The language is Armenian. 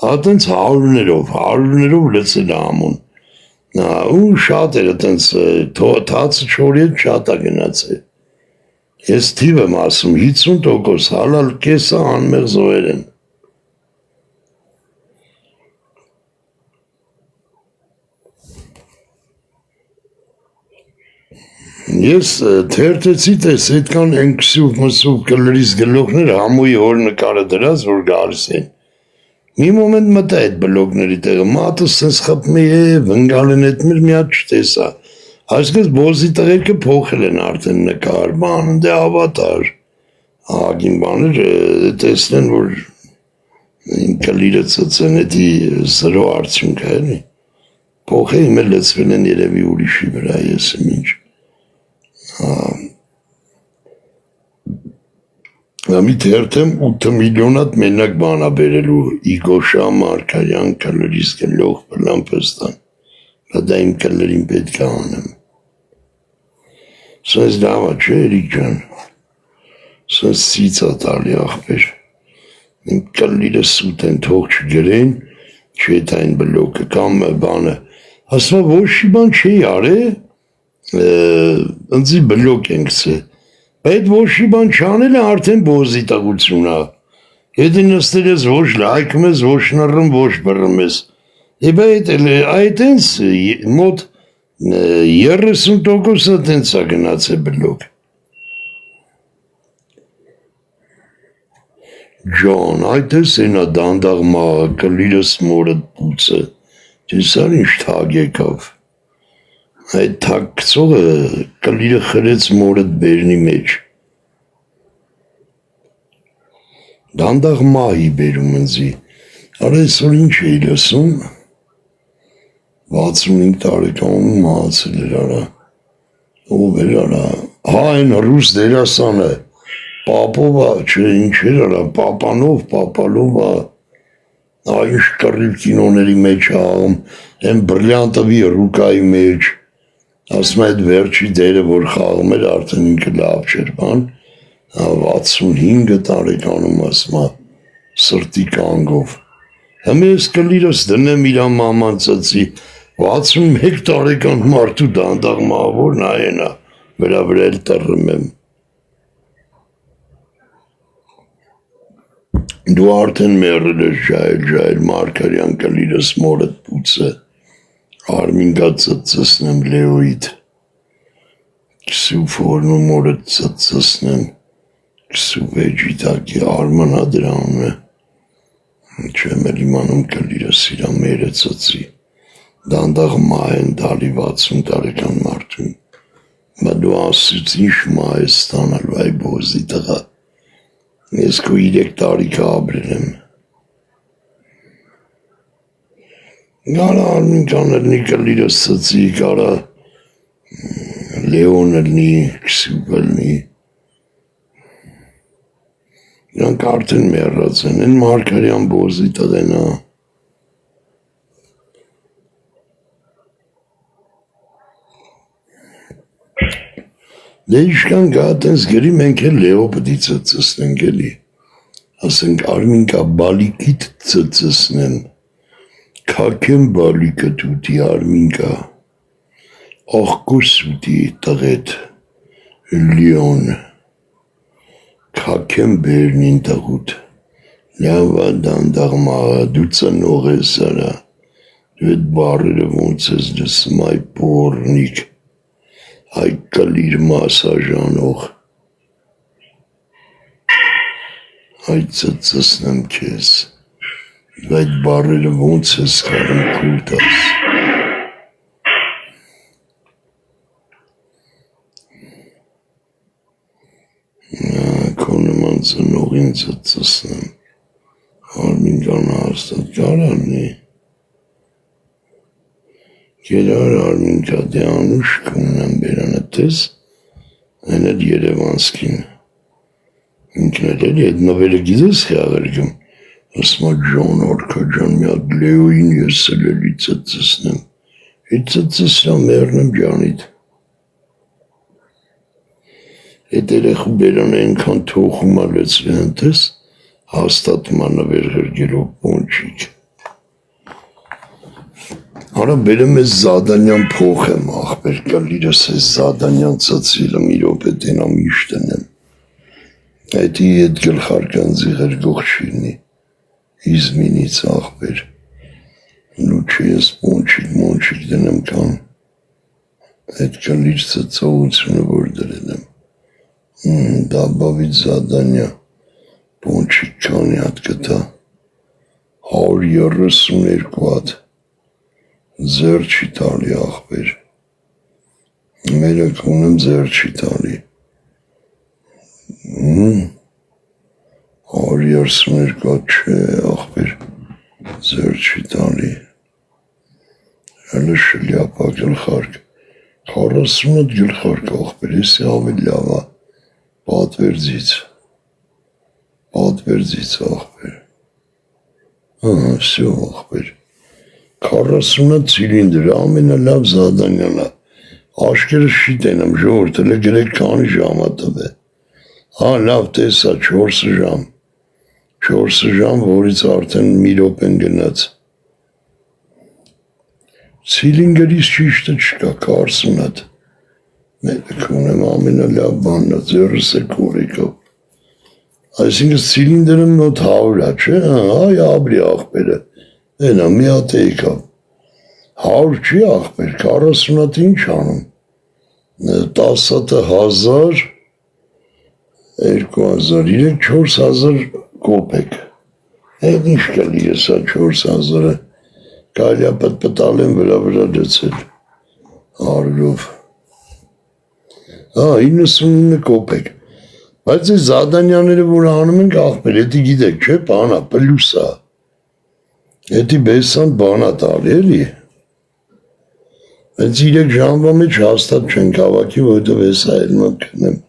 Այտենց հարյուրներով լցել ամուն։ Ու շատ էր այտենց թացը չորի հետ շատ է գնացել։ Ես թիվ եմ ասում 50% հալալ կեսը անմեղ զոհեր են։ Ես թերթեցի տես այդքան են քսուվ կլրից գլոքներ համույի հոր նկարը դրած, որ գալիս են։ Մի մոմենտ մտա այդ բլոգների տեղը, մատս սենց խպում է վնգալեն էդ մեր մի հատ չտեսա։ Այսքանց բոզի տղերքը փոխել են արդեն նկար, բան, դե ավատար։ Ագին բաներ տեսնեն, որ կլիրը ծծեն էդի զրո արդյունք է, փոխել իմ էլ լծվել են երևի ուրիշի վրա, ես եմ ինչ։ Մի թերթեմ 8 միլիոնատ մենակ բանա բերելու Իգոշա Մարկարյան կլրից գլող պլամպստան, դա իմ կլրին պետք է անեմ։ Սենց դավա չէ Էրիկ ջան, սենց սիծա տալի աղբեր, իմ կլիրը սուտ են թող չգրեն, չէ դա այն բլոգը կամ բանը, ասվա ոչ շի բան չի արե, ընձի բլոգ ենք ծե, Այդ ոչ շի բան չանել է արդեն բոզի տաղություն է, հետի նստել ես ոչ լայքում ես, ոչ նռում, ոչ բռում ես, այդ ենց մոտ 30%-ը տենց է գնացել բլոգ։ Ջան, այդ ես ենա դանդաղ մաղը, կլիրս մորդ պուծը, տեսար ինչ թագ եկավ։ Այդ թակցողը կլիրը խրեց մորդ բերնի մեջ։ Դանդաղ մահի բերում ընձի, արա այսօր ինչ էի լսում, 65 տարեկանում մահացել էր արա, ով էր արա, այն ռուս դերասանը, պապովա, չէ ինչ էր արա, պապալովա, ինչ կռիվ կինոների մեջ աղում, են բրլյանտովի ռուկայի մեջ, ասում այդ վերջի դերը, որ խաղում էր, արդեն ինքը լավ չեր բան, 65 տարեկանում ասում է, սրտի կանգով, հմ ես կլիրս դնեմ իրա մաման ծծի, 61 տարեկան մարդու դանդաղ մավոր նայենա, վրա էլ տրռում եմ։ Դու արդեն մերել ես ժայլ Մարկարյան կլիրս մորդ պուծը, Արմինգա ծծսնեմ լեոիդ, կսուվ հորնու մորդ ծծսնեմ, կսուվ էջի տակի արմանա դրանում է, չեմ էլ իմանում կլիրս իրա մերը ծծի, դանդաղ մահ են դալի 60 տարեկան մարդուն, բա դու ասուց ինչ մահ ես ստանալու այ բոզի տղա, ես քո 3 տարիքը ապրել եմ, Գարա Արմինկան ըլնի կլիրս ծծի, գարա Լեոն ըլնի, կսուվ ըլնի, իրանք արդեն մերած են, են Մարկարյան բոզի տղենա, դե իշկան գա տենց գրի մենք էլ լեո պտի ծծսնենք էլի, ասենք Արմինկա բալիկիտ ծծսնեն, Քակեմ բալիկը տուտի Արմինկա, աղկոս ուտի տղետ, լիոն, Քակեմ բերնին տղուտ, լավա դանդաղ մաղա, դու ծնող ես արա, դու էդ բարերը ոնց ես լսում այ պորնիկ, այ կլիր մասաժանող, այ ծծսնեմ կեզ, այդ բարերը ոնց ես կարում կուլտաս, քո նման ծնողին ծծսնեմ, Արմինկան հաստատ կարանի, Գերար Արմինկա դե անուշ կուննեմ բերանը տես, այն էլ երևանսկին, ինքն էլ էլի այդ նվերը գիզես խյաղերգում, ասմա ջան արքա ջան մի հատ լեոին ես էլ էլի ծծսնեմ, այդ ծծսնա մերնեմ ջանիդ, այդ երեխու բերանը ենքան թողումա լծվեն տես, հաստատմա նվեր հրգերով պոնչիկ, Արա բերեմ ես Զադանյան փող եմ ախպեր կլիրս ես Զադանյան ծծիլը մի րոպե տենամ իշտնեմ Այդի ետ գլխարկանձի ղրգող չինի Իզմինից ախպեր Լուչի ես մոնչիկ դնեմ կան Այդ կլիր ծծողությունը որ դրել եմ Դաբավիտ Զադանյա Մոնչիկ կանի հատ կտա 132 հատ Ձեր չի տալի ախպեր, մերեք ունեմ ձեր չի տալի, 132 չէ ախպեր, ձեր չի տալի, հələ շլյապա գլխարկ, 40 գլխարկ ախպեր, եսի ավելի լավա, պատվերձից ախպեր, սյո ախպեր, 40 ցիլինդր ամենալավ Զադանյանը աշկերը շիտենեմ ժողովուրդը գրեք քանի ժամա տվե հա լավ տեսա 4 ժամ որից արդեն մի րոպեն գնաց ցիլինդրից ճիշտը չկա 40 հատ մերեք ունեմ ամենալավ բանն է ձեռս է կորիկով այսինքն ցիլինդրը մոտ 100 է չէ այ ապրի ախպերը Էնա մի հատ եկավ, 100 չի ախպեր, 40 հատ ինչ անում, 10 հատը 1000, 2000, 4000 կոպեկ, այդ ինչ կլի ես 4000-ը, կալյա պտպտալ եմ վրա դեցել, արգով, 99 կոպեկ, բայց այս Զադանյաները, որ անում ենք ախպեր, էդի գիտեք, չէ, բանա, պլյուսա, Էդի բեսան բանա տալի էլի, Այդ 3 ժամվա մեջ հաստատ չենք հավաքի, որովհետև հեսա էլ մնքնեմ